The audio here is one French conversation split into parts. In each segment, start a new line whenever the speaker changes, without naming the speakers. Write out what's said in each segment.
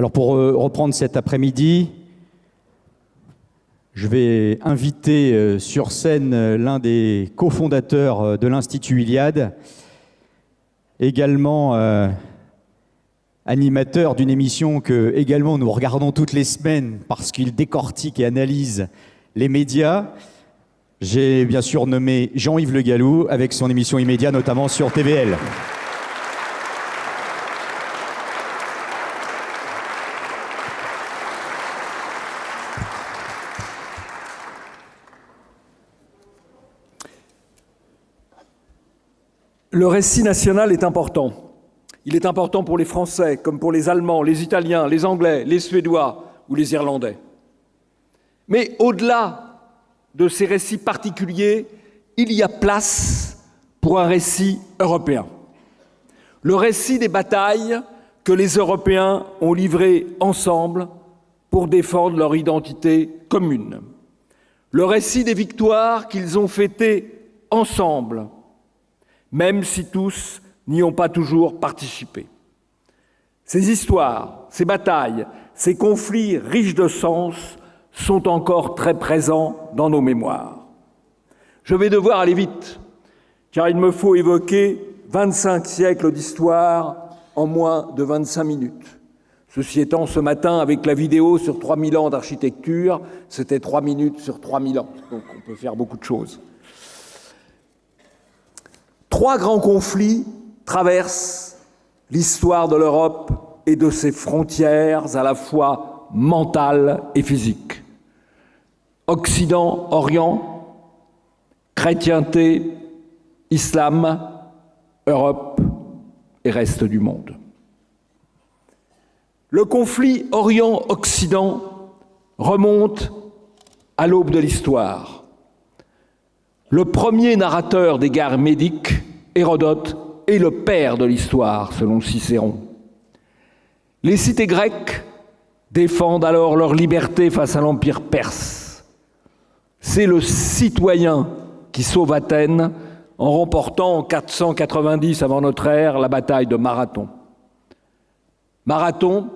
Alors pour reprendre cet après-midi, je vais inviter sur scène l'un des cofondateurs de l'Institut Iliade, également animateur d'une émission que également nous regardons toutes les semaines parce qu'il décortique et analyse les médias. J'ai bien sûr nommé Jean-Yves Le Gallou avec son émission Immédiat, notamment sur TVL.
Le récit national est important. Il est important pour les Français, comme pour les Allemands, les Italiens, les Anglais, les Suédois ou les Irlandais. Mais au-delà de ces récits particuliers, il y a place pour un récit européen. Le récit des batailles que les Européens ont livrées ensemble pour défendre leur identité commune. Le récit des victoires qu'ils ont fêtées ensemble, même si tous n'y ont pas toujours participé. Ces histoires, ces batailles, ces conflits riches de sens sont encore très présents dans nos mémoires. Je vais devoir aller vite, car il me faut évoquer 25 siècles d'histoire en moins de 25 minutes. Ceci étant, ce matin, avec la vidéo sur 3000 ans d'architecture, c'était 3 minutes sur 3000 ans, donc on peut faire beaucoup de choses. 3 grands conflits traversent l'histoire de l'Europe et de ses frontières à la fois mentales et physiques. Occident-Orient, chrétienté, islam, Europe et reste du monde. Le conflit Orient-Occident remonte à l'aube de l'histoire. Le premier narrateur des guerres médiques, Hérodote, est le père de l'histoire, selon Cicéron. Les cités grecques défendent alors leur liberté face à l'Empire perse. C'est le citoyen qui sauve Athènes en remportant en 490 avant notre ère la bataille de Marathon. Marathon,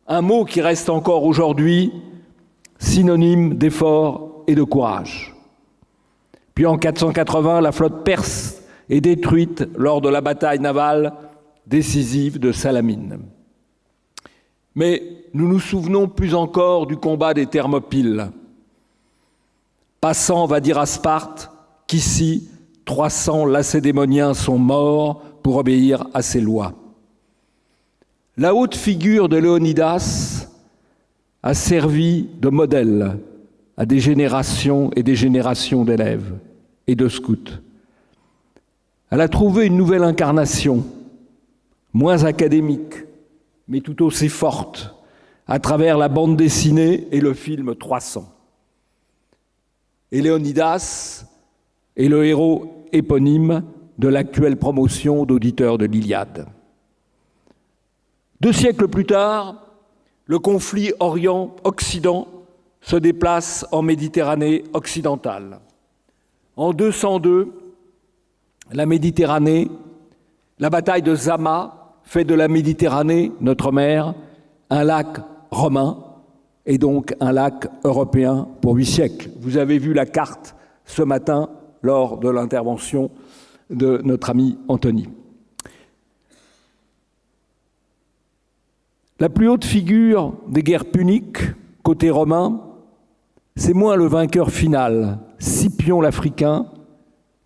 un mot qui reste encore aujourd'hui synonyme d'effort et de courage. Puis en 480, la flotte perse est détruite lors de la bataille navale décisive de Salamine. Mais nous nous souvenons plus encore du combat des Thermopyles. Passant va dire à Sparte qu'ici, 300 Lacédémoniens sont morts pour obéir à ses lois. La haute figure de Léonidas a servi de modèle à des générations et des générations d'élèves et de scouts. Elle a trouvé une nouvelle incarnation, moins académique, mais tout aussi forte, à travers la bande dessinée et le film 300. Et Léonidas est le héros éponyme de l'actuelle promotion d'auditeurs de l'Iliade. 2 siècles plus tard, le conflit Orient-Occident se déplace en Méditerranée occidentale. En 202, la Méditerranée, la bataille de Zama fait de la Méditerranée, notre mer, un lac romain et donc un lac européen pour 8 siècles. Vous avez vu la carte ce matin lors de l'intervention de notre ami Anthony. La plus haute figure des guerres puniques, côté romain, c'est moins le vainqueur final, Scipion l'Africain,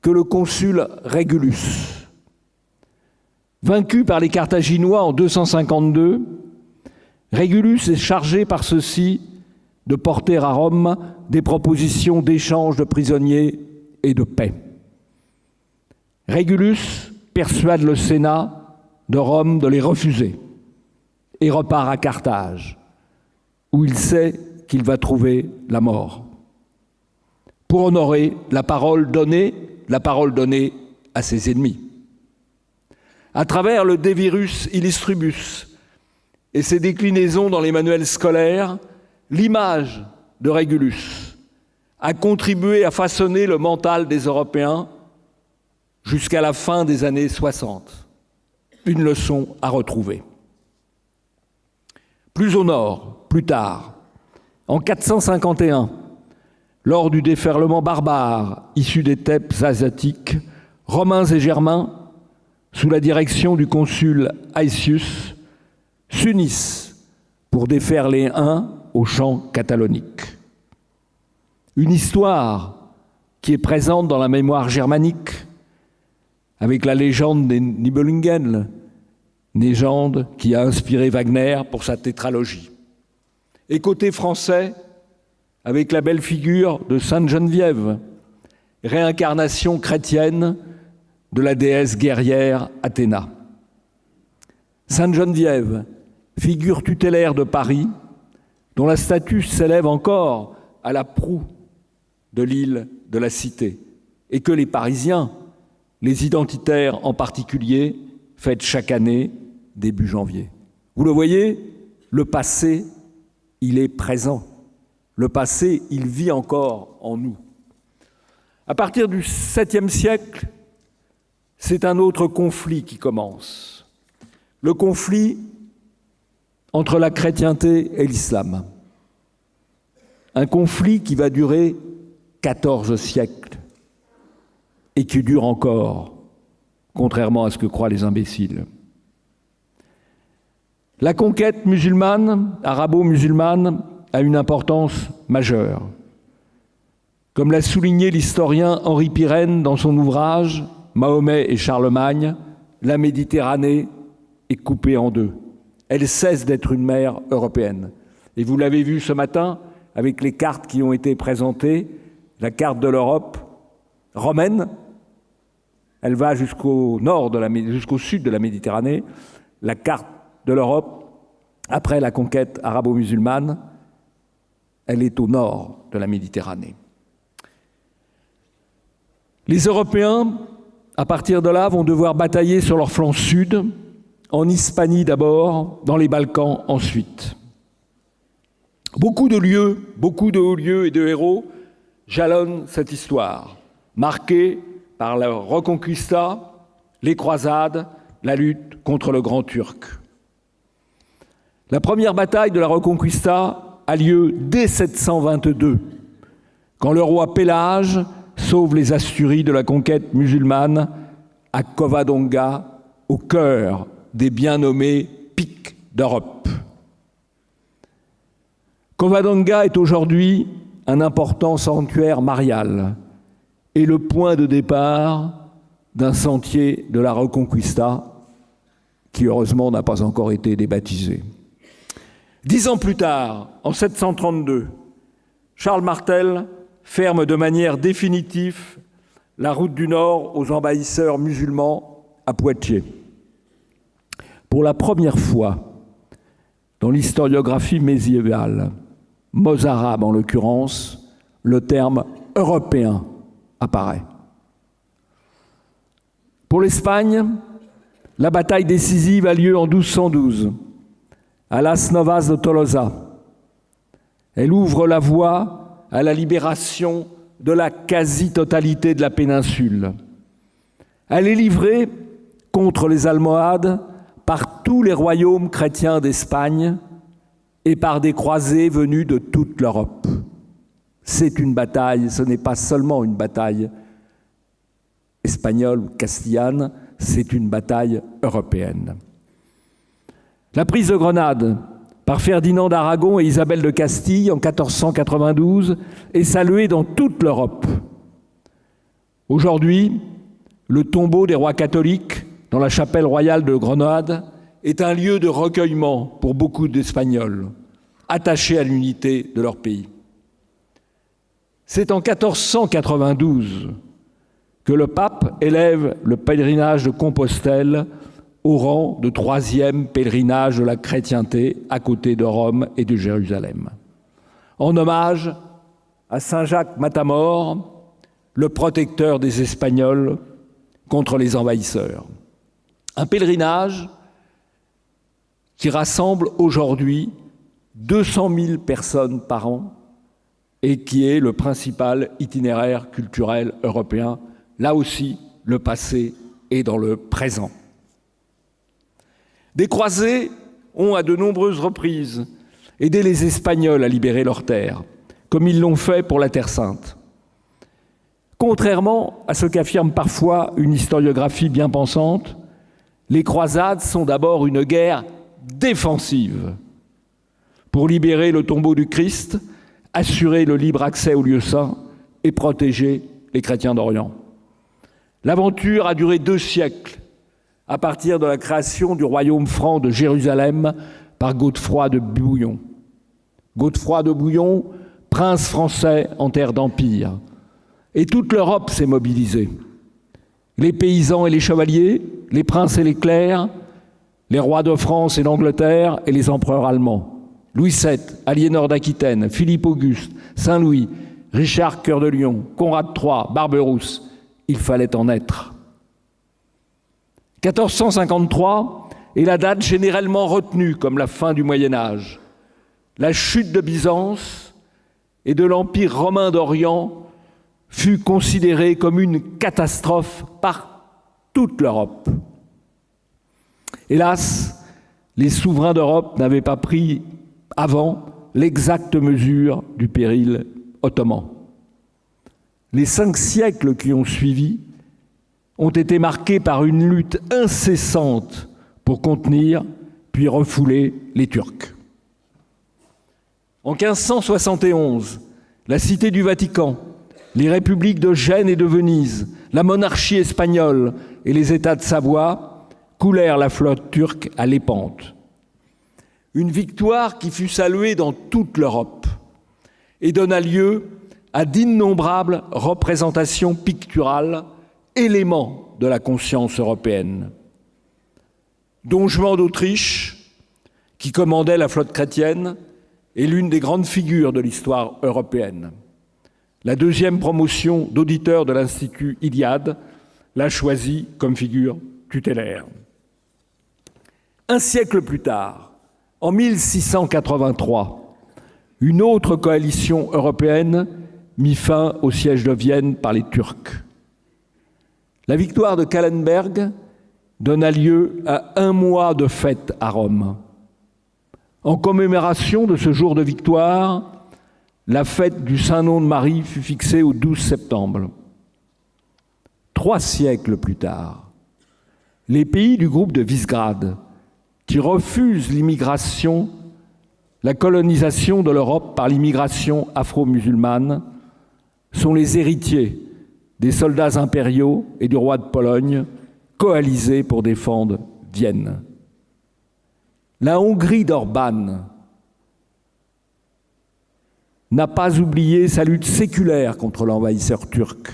que le consul Régulus. Vaincu par les Carthaginois en 252, Régulus est chargé par ceux-ci de porter à Rome des propositions d'échange de prisonniers et de paix. Régulus persuade le Sénat de Rome de les refuser et repart à Carthage, où il sait qu'il va trouver la mort. Pour honorer la parole donnée à ses ennemis. À travers le De Virus Illustribus et ses déclinaisons dans les manuels scolaires, l'image de Régulus a contribué à façonner le mental des Européens jusqu'à la fin des années 60. Une leçon à retrouver. Plus au nord, plus tard, en 451, lors du déferlement barbare issu des steppes asiatiques, Romains et Germains, sous la direction du consul Aetius, s'unissent pour défaire les Huns au champ catalonique. Une histoire qui est présente dans la mémoire germanique, avec la légende des Nibelungen, légende qui a inspiré Wagner pour sa tétralogie. Et côté français, avec la belle figure de Sainte Geneviève, réincarnation chrétienne de la déesse guerrière Athéna. Sainte Geneviève, figure tutélaire de Paris, dont la statue s'élève encore à la proue de l'île de la Cité, et que les Parisiens, les identitaires en particulier, fêtent chaque année début janvier. Vous le voyez, le passé, il est présent. Le passé, il vit encore en nous. À partir du 7e siècle, c'est un autre conflit qui commence. Le conflit entre la chrétienté et l'islam. Un conflit qui va durer 14 siècles et qui dure encore, contrairement à ce que croient les imbéciles. La conquête musulmane, arabo-musulmane, a une importance majeure. Comme l'a souligné l'historien Henri Pirenne dans son ouvrage « Mahomet et Charlemagne », la Méditerranée est coupée en deux. Elle cesse d'être une mer européenne. Et vous l'avez vu ce matin avec les cartes qui ont été présentées, la carte de l'Europe romaine, elle va jusqu'au nord, jusqu'au sud de la Méditerranée. La carte de l'Europe, après la conquête arabo-musulmane, elle est au nord de la Méditerranée. Les Européens, à partir de là, vont devoir batailler sur leur flanc sud, en Hispanie d'abord, dans les Balkans ensuite. Beaucoup de hauts lieux et de héros jalonnent cette histoire, marquée par la Reconquista, les croisades, la lutte contre le Grand Turc. La première bataille de la Reconquista a lieu dès 722, quand le roi Pélage sauve les Asturies de la conquête musulmane à Covadonga, au cœur des bien nommés pics d'Europe. Covadonga est aujourd'hui un important sanctuaire marial et le point de départ d'un sentier de la Reconquista qui, heureusement, n'a pas encore été débaptisé. 10 ans plus tard, en 732, Charles Martel ferme de manière définitive la route du Nord aux envahisseurs musulmans à Poitiers. Pour la première fois dans l'historiographie médiévale, mozarabe en l'occurrence, le terme européen apparaît. Pour l'Espagne, la bataille décisive a lieu en 1212, à Las Novas de Tolosa. Elle ouvre la voie à la libération de la quasi-totalité de la péninsule. Elle est livrée contre les Almohades par tous les royaumes chrétiens d'Espagne et par des croisés venus de toute l'Europe. C'est une bataille, ce n'est pas seulement une bataille espagnole ou castillane, c'est une bataille européenne. La prise de Grenade par Ferdinand d'Aragon et Isabelle de Castille en 1492 est saluée dans toute l'Europe. Aujourd'hui, le tombeau des rois catholiques dans la chapelle royale de Grenade est un lieu de recueillement pour beaucoup d'Espagnols, attachés à l'unité de leur pays. C'est en 1492 que le pape élève le pèlerinage de Compostelle au rang de 3e pèlerinage de la chrétienté à côté de Rome et de Jérusalem. En hommage à Saint Jacques Matamor, le protecteur des Espagnols contre les envahisseurs. Un pèlerinage qui rassemble aujourd'hui 200 000 personnes par an et qui est le principal itinéraire culturel européen. Là aussi, le passé est dans le présent. Des croisés ont à de nombreuses reprises aidé les Espagnols à libérer leurs terres, comme ils l'ont fait pour la Terre Sainte. Contrairement à ce qu'affirme parfois une historiographie bien pensante, les croisades sont d'abord une guerre défensive pour libérer le tombeau du Christ, assurer le libre accès aux lieux saints et protéger les chrétiens d'Orient. L'aventure a duré 2 siècles, à partir de la création du royaume franc de Jérusalem par Godefroy de Bouillon. Godefroy de Bouillon, prince français en terre d'empire. Et toute l'Europe s'est mobilisée. Les paysans et les chevaliers, les princes et les clercs, les rois de France et d'Angleterre et les empereurs allemands. Louis VII, Aliénor d'Aquitaine, Philippe Auguste, Saint-Louis, Richard Cœur de Lion, Conrad III, Barberousse, il fallait en être. 1453 est la date généralement retenue comme la fin du Moyen-Âge. La chute de Byzance et de l'Empire romain d'Orient fut considérée comme une catastrophe par toute l'Europe. Hélas, les souverains d'Europe n'avaient pas pris avant l'exacte mesure du péril ottoman. Les 5 siècles qui ont suivi ont été marqués par une lutte incessante pour contenir puis refouler les Turcs. En 1571, la Cité du Vatican, les républiques de Gênes et de Venise, la monarchie espagnole et les États de Savoie coulèrent la flotte turque à Lépante. Une victoire qui fut saluée dans toute l'Europe et donna lieu à d'innombrables représentations picturales, éléments de la conscience européenne. Don Juan d'Autriche, qui commandait la flotte chrétienne, est l'une des grandes figures de l'histoire européenne. La 2e promotion d'auditeur de l'Institut Iliade l'a choisi comme figure tutélaire. 1 siècle plus tard, en 1683, une autre coalition européenne mit fin au siège de Vienne par les Turcs. La victoire de Kahlenberg donna lieu à 1 mois de fête à Rome. En commémoration de ce jour de victoire, la fête du Saint-Nom de Marie fut fixée au 12 septembre. 3 siècles plus tard, les pays du groupe de Visegrad, qui refusent l'immigration, la colonisation de l'Europe par l'immigration afro-musulmane, sont les héritiers des soldats impériaux et du roi de Pologne, coalisés pour défendre Vienne. La Hongrie d'Orbán n'a pas oublié sa lutte séculaire contre l'envahisseur turc.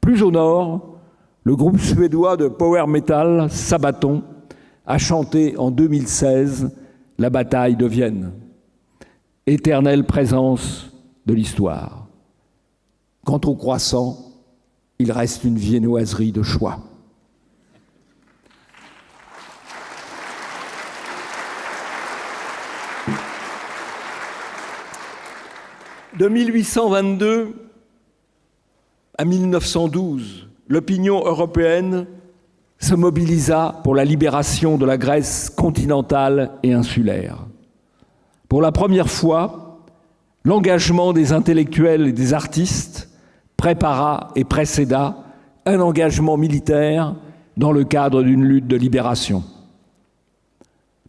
Plus au nord, le groupe suédois de power metal Sabaton a chanté en 2016 la bataille de Vienne, éternelle présence de l'histoire. Quant au croissant, il reste une viennoiserie de choix. De 1822 à 1912, l'opinion européenne se mobilisa pour la libération de la Grèce continentale et insulaire. Pour la première fois, l'engagement des intellectuels et des artistes prépara et précéda un engagement militaire dans le cadre d'une lutte de libération.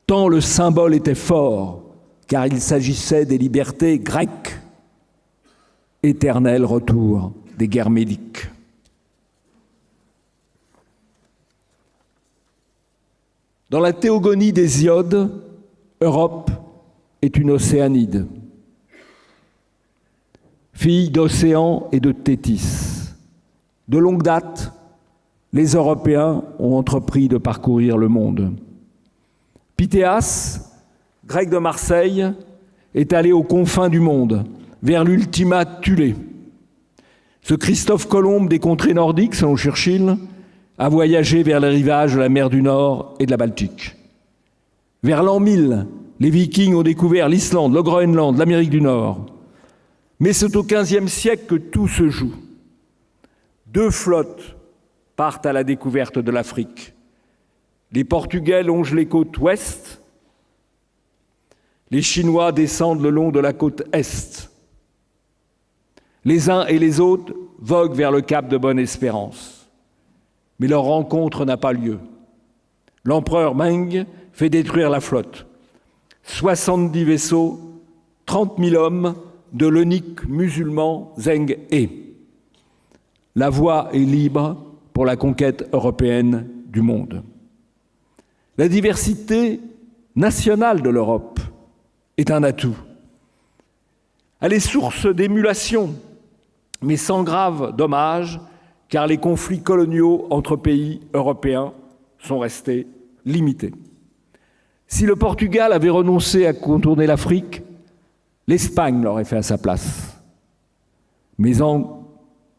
Tant le symbole était fort, car il s'agissait des libertés grecques. Éternel retour des guerres médiques. Dans la théogonie d'Hésiode, Europe est une océanide. Fille d'Océan et de Thétis. De longue date, les Européens ont entrepris de parcourir le monde. Pythéas, grec de Marseille, est allé aux confins du monde, vers l'Ultima Thule. Ce Christophe Colomb des contrées nordiques, selon Churchill, a voyagé vers les rivages de la mer du Nord et de la Baltique. Vers l'an 1000, les Vikings ont découvert l'Islande, le Groenland, l'Amérique du Nord. Mais c'est au XVe siècle que tout se joue. 2 flottes partent à la découverte de l'Afrique. Les Portugais longent les côtes ouest Les Chinois descendent le long de la côte Est. Les uns et les autres voguent vers le cap de Bonne-Espérance. Mais leur rencontre n'a pas lieu. L'empereur Meng fait détruire la flotte. 70 vaisseaux, 30 000 hommes de l'eunuque musulman Zheng He. La voie est libre pour la conquête européenne du monde. La diversité nationale de l'Europe est un atout. Elle est source d'émulation, mais sans grave dommage, car les conflits coloniaux entre pays européens sont restés limités. Si le Portugal avait renoncé à contourner l'Afrique, l'Espagne l'aurait fait à sa place. Mais en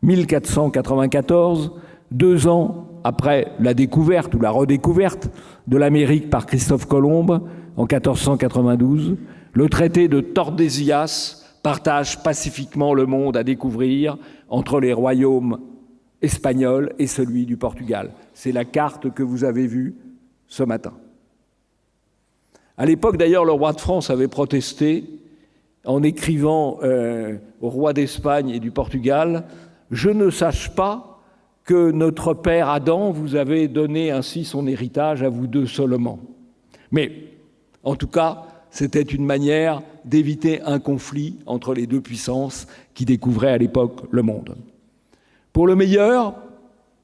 1494, 2 ans après la découverte ou la redécouverte de l'Amérique par Christophe Colomb, en 1492, le traité de Tordesillas partage pacifiquement le monde à découvrir entre les royaumes espagnols et celui du Portugal. C'est la carte que vous avez vue ce matin. À l'époque, d'ailleurs, le roi de France avait protesté en écrivant au roi d'Espagne et du Portugal « Je ne sache pas que notre père Adam vous avait donné ainsi son héritage à vous deux seulement. » Mais, en tout cas, c'était une manière d'éviter un conflit entre les deux puissances qui découvraient à l'époque le monde. Pour le meilleur,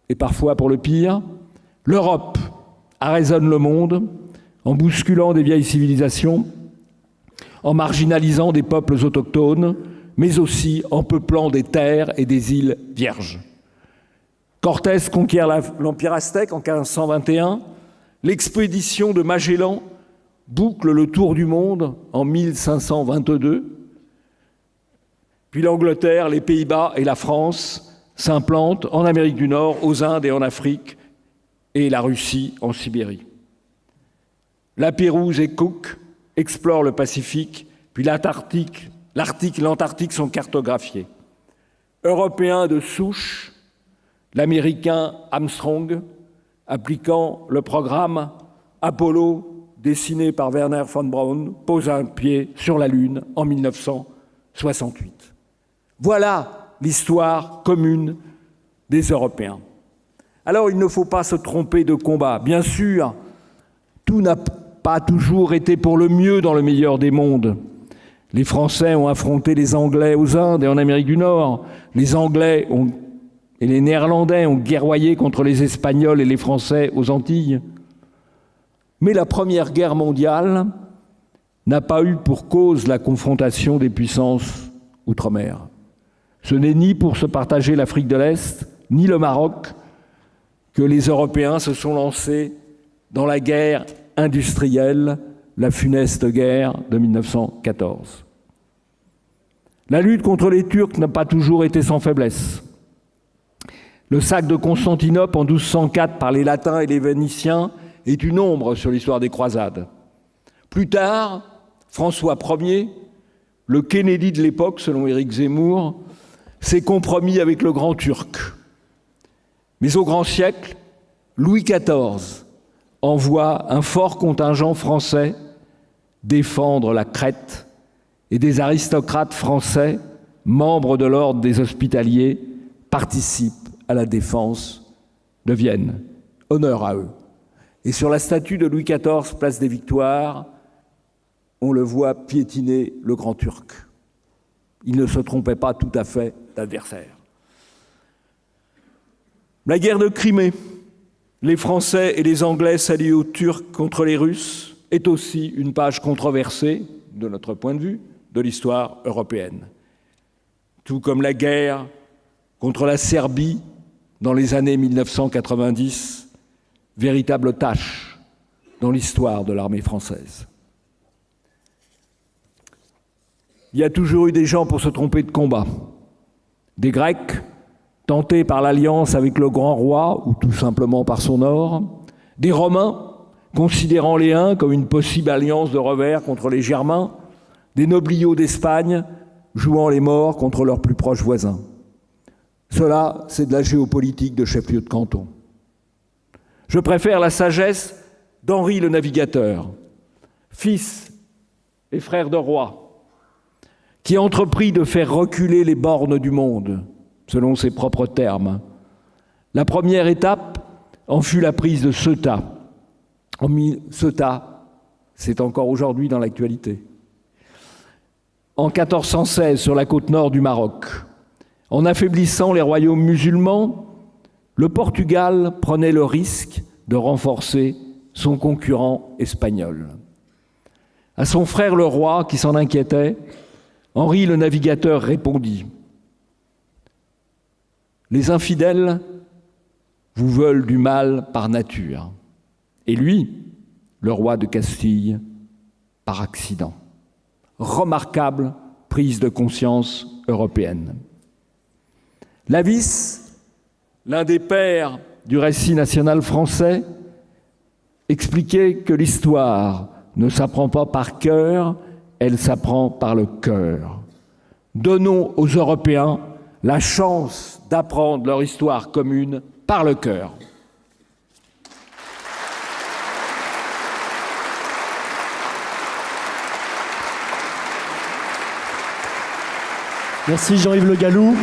et parfois pour le pire, l'Europe arraisonne le monde en bousculant des vieilles civilisations, en marginalisant des peuples autochtones, mais aussi en peuplant des terres et des îles vierges. Cortés conquiert l'Empire aztèque en 1521, l'expédition de Magellan boucle le tour du monde en 1522, puis l'Angleterre, les Pays-Bas et la France s'implantent en Amérique du Nord, aux Indes et en Afrique, et la Russie en Sibérie. La Pérouse et Cook explorent le Pacifique, puis l'Arctique et l'Antarctique sont cartographiés. Européen de souche, l'Américain Armstrong, appliquant le programme Apollo dessiné par Wernher von Braun, pose un pied sur la Lune en 1968. Voilà l'histoire commune des Européens. Alors il ne faut pas se tromper de combat. Bien sûr, tout n'a pas toujours été pour le mieux dans le meilleur des mondes. Les Français ont affronté les Anglais aux Indes et en Amérique du Nord. Les Anglais et les Néerlandais ont guerroyé contre les Espagnols et les Français aux Antilles. Mais la Première Guerre mondiale n'a pas eu pour cause la confrontation des puissances outre-mer. Ce n'est ni pour se partager l'Afrique de l'Est, ni le Maroc, que les Européens se sont lancés dans la guerre industrielle, la funeste guerre de 1914. La lutte contre les Turcs n'a pas toujours été sans faiblesse. Le sac de Constantinople en 1204 par les Latins et les Vénitiens est une ombre sur l'histoire des croisades. Plus tard, François Ier, le Kennedy de l'époque, selon Éric Zemmour, s'est compromis avec le Grand Turc. Mais au grand siècle, Louis XIV envoie un fort contingent français défendre la Crète et des aristocrates français, membres de l'ordre des Hospitaliers, participent à la défense de Vienne. Honneur à eux. Et sur la statue de Louis XIV, place des Victoires, on le voit piétiner le Grand Turc. Il ne se trompait pas tout à fait d'adversaire. La guerre de Crimée, les Français et les Anglais s'allient aux Turcs contre les Russes, est aussi une page controversée, de notre point de vue, de l'histoire européenne. Tout comme la guerre contre la Serbie dans les années 1990, véritable tâche dans l'histoire de l'armée française. Il y a toujours eu des gens pour se tromper de combat. Des Grecs, tentés par l'alliance avec le grand roi, ou tout simplement par son or. Des Romains, considérant les Huns comme une possible alliance de revers contre les Germains. Des nobliaux d'Espagne, jouant les morts contre leurs plus proches voisins. Cela, c'est de la géopolitique de chef-lieu de canton. Je préfère la sagesse d'Henri le Navigateur, fils et frère de roi, qui entreprit de faire reculer les bornes du monde, selon ses propres termes. La première étape en fut la prise de Ceuta. Ceuta, c'est encore aujourd'hui dans l'actualité. En 1416, sur la côte nord du Maroc, en affaiblissant les royaumes musulmans, le Portugal prenait le risque de renforcer son concurrent espagnol. À son frère le roi, qui s'en inquiétait, Henri le navigateur répondit : « Les infidèles vous veulent du mal par nature, et lui, le roi de Castille, par accident. » Remarquable prise de conscience européenne. Lavis, l'un des pères du récit national français, expliquait que l'histoire ne s'apprend pas par cœur, elle s'apprend par le cœur. Donnons aux Européens la chance d'apprendre leur histoire commune par le cœur.
Merci Jean-Yves Le Gallou.